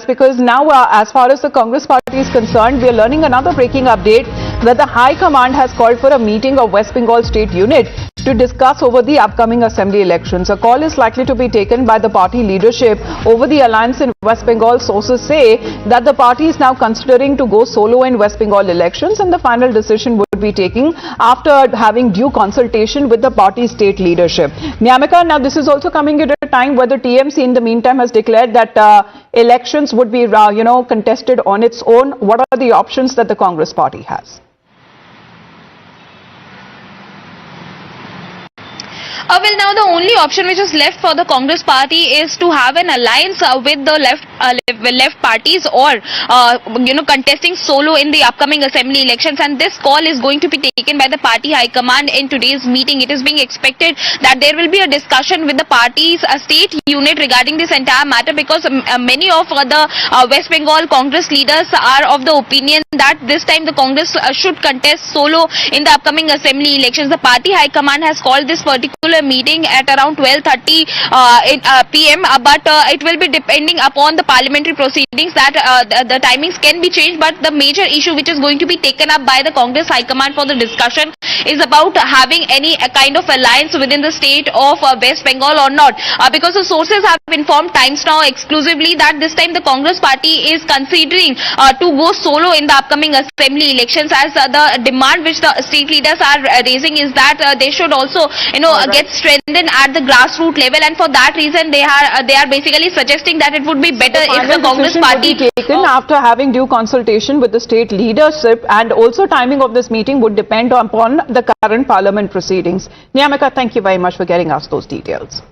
because now as far as the Congress party is concerned, we are learning another breaking update that the High Command has called for a meeting of West Bengal State Unit to discuss over the upcoming assembly elections. A call is likely to be taken by the party leadership over the alliance in West Bengal. Sources say that the party is now considering to go solo in West Bengal elections, and the final decision would be taken after having due consultation with the party state leadership. Nyamika, now this is also coming at a time where the TMC in the meantime has declared that elections would be contested on its own. What are the options that the Congress party has? Well, now the only option which is left for the Congress party is to have an alliance with the left parties, or contesting solo in the upcoming assembly elections, and this call is going to be taken by the party high command in today's meeting. It is being expected that there will be a discussion with the party's state unit regarding this entire matter, because many of the West Bengal Congress leaders are of the opinion that this time the Congress should contest solo in the upcoming assembly elections. The party high command has called this particular meeting at around 12:30 p.m. But it will be depending upon the parliamentary proceedings that the timings can be changed. But the major issue which is going to be taken up by the Congress High Command for the discussion is about having any kind of alliance within the state of West Bengal or not, because the sources have informed Times Now exclusively that this time the Congress party is considering to go solo in the upcoming assembly elections, as the demand which the state leaders are raising is that they should also get strengthened at the grassroots level, and for that reason they are basically suggesting that it would be better if the Congress party would be taken after having due consultation with the state leadership, and also timing of this meeting would depend upon the current parliament proceedings. Nyamika, thank you very much for getting us those details.